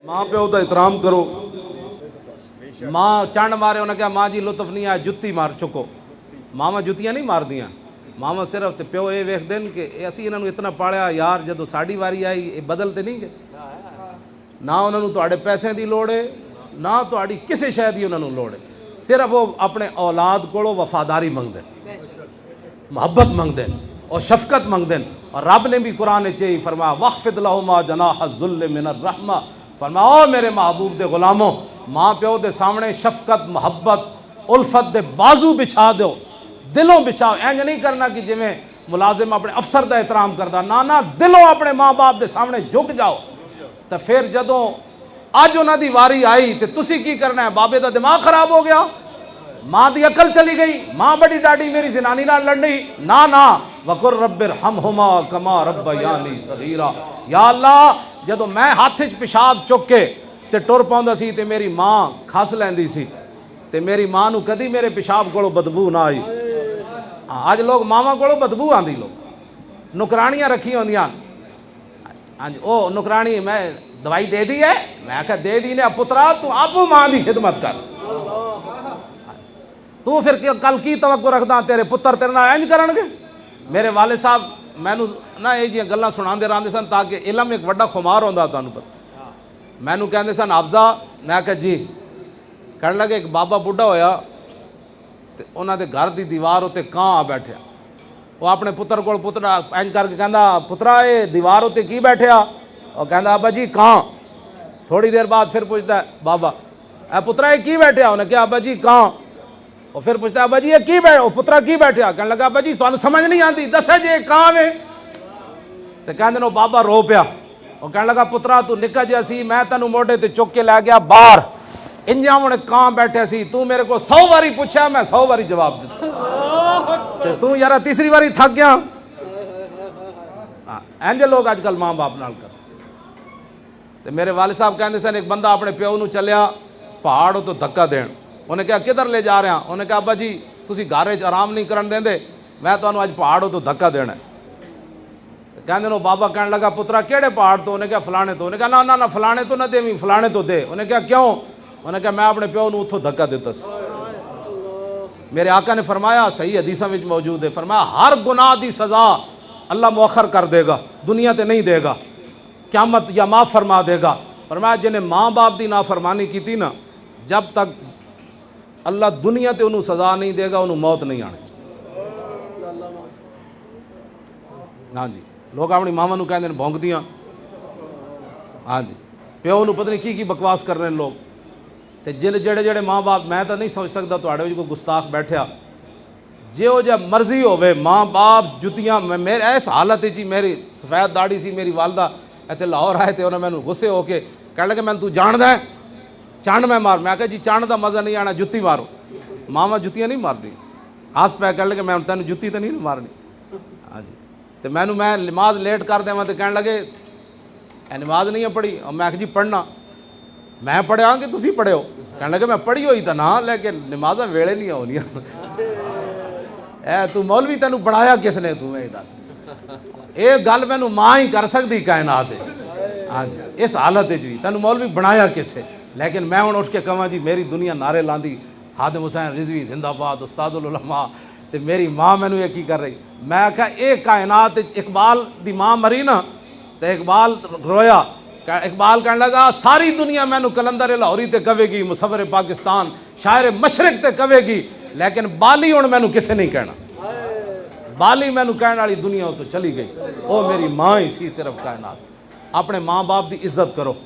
माँ प्यो का एहतराम करो। माँ चंड मारे उन्हें क्या माँ जी लुत्फ नहीं आया जुत्ती मार चुको। मावा जुत्तियां नहीं मार दियाँ, मावा सिर्फ तो प्यो ये वेखते हैं कि असी इन्होंने इतना पालिया यार, जो साड़ी वारी आई ये बदलते नहीं गए ना। उन्होंने तुहाडे पैसे की लोड़ है ना तुहाडी किसी शय की उन्होंने लोड़ है। सिर्फ वो अपने औलाद को वफादारी मंगते, मुहब्बत मंगते और शफकत मंगते। और रब ने भी कुरान च फरमाया वख्फिद लहुमा जनाह ज़ुल्ल मिनर रहमा, फरमाओ मेरे महबूब दे गुलामों माँ प्यो के सामने शफकत मुहब्बत उल्फत दे बाजू बिछा दो, दिलों बिछाओ। इंज नहीं करना कि जिमें मुलाजिम अपने अफसर का एहतराम करता, ना ना दिलों अपने माँ बाप के सामने झुक जाओ। तो फिर जदों अज उन्होंने वारी आई तो तुसी की करना है, बाबे का दिमाग खराब हो गया, माँ की अकल चली गई, माँ बड़ी डाडी मेरी जनानी नाल लड़नी, ना ना वकुर रब्बिर हमहुमा कमा रब्बयानी सगीरा। या अल्लाह जदों मैं हाथ च पेशाब चुक के ते टुर पाउंदा सी ते मेरी माँ खस लैंदी सी ते मेरी माँ नूं कदी मेरे पेशाब कोलों बदबू ना आई। अज लोग मावां कोलों बदबू आंदी, लोग नुकरानियां रखी होंदियां। हाँ जी, ओ नुकरानी मैं दवाई दे दी है, मैं आख्या दे दी ने पुत्रा तू आपू माँ की खिदमत कर, तू फिर कल की तवक्को रखदा तेरे पुत्र तेरे नाल इंज करनगे। मेरे वाले साहब मैनू ना ये जी गल्लां सुणांदे रहंदे सन ताकि इलम एक वड्डा खुमार होंदा तुहानूं पता। मैनू कहंदे सन हाफजा, मैं आख्या जी, कहण लगे एक बाबा बुढ़ा होया ते उन्हां दे घर दी दीवार उत्ते कां आ बैठिया। वो अपने पुत्र को पुत्रा इंज करके कहंदा पुत्रा ये दीवार उत्ते की बैठिया? और कहंदा अब्बा जी कां। थोड़ी देर बाद फिर पूछता है बाबा ए पुत्रा ये की बैठिया? उन्हें क्या अब्बा जी कां। और फिर पूछता है अब्बा जी ये की बैठ पुत्रा की बैठिया? कहने लगा अब्बा जी तुहानूं समझ नहीं आती, दसे जे कां वे। तो कहंदे नो बाबा रो पिया और कहने लगा पुत्रा तू निक्का जिहा सी, मैं तेनू मोढे ते चुक के लै गया बाहर, इंजा हुण कां बैठे सी, तू मेरे को 100 वारी पूछा मैं 100 वारी जवाब दिता ते तू यार तीसरी वारी थक गया। इंज लोग अजकल माँ बाप नाल कर। ते मेरे वाले साहब कहते सन एक बंदा अपने प्यो नूं चलिया पहाड़ तो धक्का देण, उन्हें कहा किधर ले जा रहा? उन्हें कहा अब्बा जी तुसीं घर च आराम नहीं करन देंदे, मैं तुहानूं अज पहाड़ तो धक्का देना है। कहते नो बाबा कहने लगा पुत्रा केड़े पहाड़ तो? उन्हें कहा फलाने तो। उन्हें कहा ना ना ना फलाने तो ना देवी, फलाने तो दे। उन्हें कहा क्यों? उन्हें कहा मैं अपने प्यो नूं उत्थों धक्का दिता सी। मेरे आका ने फरमाया सही हदीसां विच मौजूद है, फरमाया हर गुनाह की सज़ा अल्लाह मुअख्खर कर देगा, दुनिया ते नहीं देगा, क़यामत या माफ़ फरमा देगा। फरमाया जिन्हें माँ बाप की नाफरमानी की थी ना, जब तक अल्लाह दुनिया ते उन्होंने सज़ा नहीं देगा उन्होंने मौत नहीं आनी। हाँ जी, लोग अपनी मावां नूं कहंदे ने भौंकदियां। हाँ जी, प्यो नूं पता नहीं की बकवास कर रहे हैं लोग। तो जिन जेड़े जेड़े माँ बाप, मैं तो नहीं समझ सकता तुहाडे विच कोई गुस्ताख बैठा, जो जा मर्जी होवे माँ बाप जुतियां। मेरे इस हालत ही मेरी सफ़ैद दाड़ी सी, मेरी वालदा इत्थे लाहौर आए थे, उन्हें मैनू गुस्से होके कह लगे मैं तू जानदा है चंड मैं मार। मैं कहा जी चंड का मज़ा नहीं आना, जुत्ती मारो। मावां जुत्तियां नहीं मारती, हस पै कह लगे मैं तेन जुत्ती तो नहीं मारनी। हाँ जी, तो मैनू मैं नमाज लेट कर देवां तो कह लगे नमाज नहीं है पढ़ी। और मैं जी पढ़ना मैं पढ़िया कि तुसीं पढ़े हो? कह लगे मैं पढ़ी हुई तो ना, लेकिन नमाजा वेले नहीं होनियां। तू मौलवी तेनू बनाया किसने? तू ये दस, ये गल मैनू माँ ही कर सकती कायनात। हाँ जी, इस हालत भी तेनू मौलवी बनाया किसे? लेकिन मैं हुण उठ के कहां जी मेरी दुनिया नारे लांदी खादिम हुसैन रिजवी जिंदाबाद उस्तादुल उलमा, ते मेरी माँ मैनू ये की कर रही? मैं आख्या ये कायनात इकबाल दी माँ मरी ना तो इकबाल रोया। इकबाल कहने लगा सारी दुनिया मैनू कलंदर लाहौरी ते कवेगी, मुसव्विर पाकिस्तान शायर मशरक ते कवेगी, लेकिन बाली हुण मैनू किसे नहीं कहना। बाली मैनू कहने वाली दुनिया तो चली गई, वो मेरी माँ ही सी सिर्फ कायनात। अपने माँ बाप की इज्जत करो।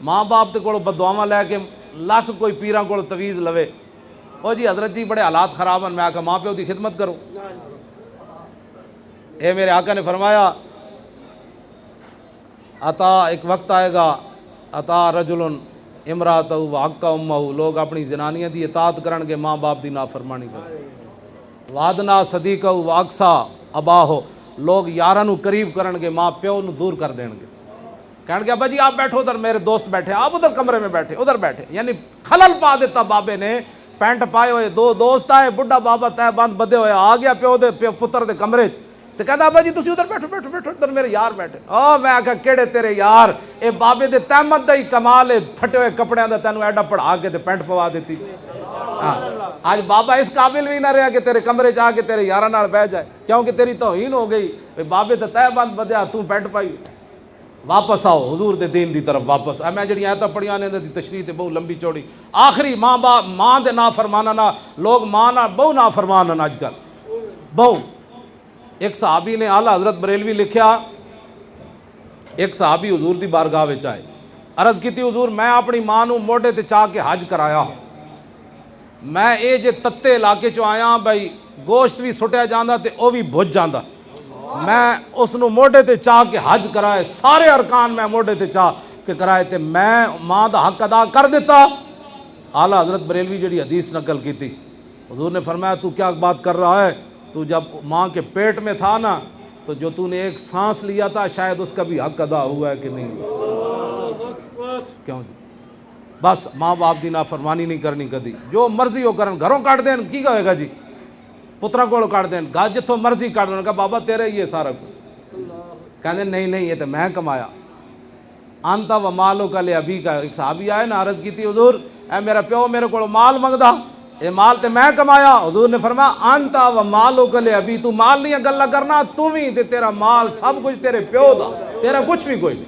माँ बाप के कोलों बदुआवां लैके लख कोई पीरां कोलों तवीज़ लवे, ओ जी हजरत जी बड़े हालात खराब हैं, मैं आखा माँ प्यो की खिदमत करो। ये मेरे आका ने फरमाया अता एक वक्त आएगा अता रजुलन इमरातहु व हक्का उम्महु, लोग अपनी जनानियां की इताअत करनगे, माँ बाप की नाफरमानी कर। वादना सदीकहु व अक्सा अबाहो, लोग यारां नूं करीब करनगे, माँ प्यो नूं दूर कर देंगे। कहणगे अब्बा जी आप बैठो उधर, मेरे दोस्त बैठे, आप उधर कमरे में बैठे, उधर बैठे। यानी खलल पा देता बाबे ने। पैंट पाए हुए दो दोस्त आए, बुढ़ा बाबा तय बंद बदे हुए आ गया प्यो दे पुत्र दे कमरे च। तो कहता अब्बा जी तुम उधर बैठो बैठो बैठो, उधर मेरे यार बैठे। मैं आख्या केड़े तेरे यार, ये बाबे दे तहमत दा ही कमाल है, फटे हुए कपड़ियां दा तैनू एडा पढ़ा के ते पैंट पवा देती। हाँ, आज बाबा इस काबिल भी ना रहा कि तेरे कमरे जाके तेरे यारा नाल बह जाए, क्योंकि तेरी तौहीन हो गई। बाबे तो तहबंद बदया, तू पैंट पाई। वापस आओ हुजूर दे दीन दी तरफ वापस। मैं जड़ी आयतां पढ़ियां ने दी तशरीह ते बहुत लंबी चौड़ी। आखिरी माँ बाप माँ दे ना फरमाना ना, लोग माँ ना बहु ना फरमान अजकल बहु। एक सहाबी ने आला हजरत बरेलवी लिखा, एक सहाबी हुजूर दी बारगाह विच आए, अर्ज की हुजूर मैं अपनी माँ नू मोढे ते चाह के हज कराया, मैं ये जे तत्ते इलाके चो आया भाई गोश्त भी सुटिया जाता तो वह भी भुज जाता, मैं उसनू मोढे ते चाह के हज कराए, सारे अरकान मैं मोढे ते चाह के कराए, तो मैं माँ का हक अदा कर दिता। आला हजरत बरेलवी जी हदीस नकल की थी, हुजूर ने फरमाया तू क्या बात कर रहा है, तू जब माँ के पेट में था ना तो जो तूने एक सांस लिया था शायद उसका भी हक अदा हुआ है कि नहीं। क्यों जी, बस माँ बाप की नाफरमानी नहीं करनी कदी, जो मर्जी हो करन, घरों काट देन की कहेगा जी, पुत्रा को काट देन, गा जितों मर्जी काट देन, कहा बाबा तेरे ही है सारा कुछ, कहते नहीं नहीं ये तो मैं कमाया। आंता व मालो का ले अभी का एक साहबी आए ना, अर्ज की थी हुजूर ए मेरा प्यो मेरे को माल मंगदा, ये माल तो मैं कमाया। हुजूर ने फरमाया आंता व मालो के लिए अभी, तू माल नहीं गल्ला करना, तू भी ते तेरा माल सब कुछ तेरे प्यो दा, तेरा कुछ भी कोई नहीं।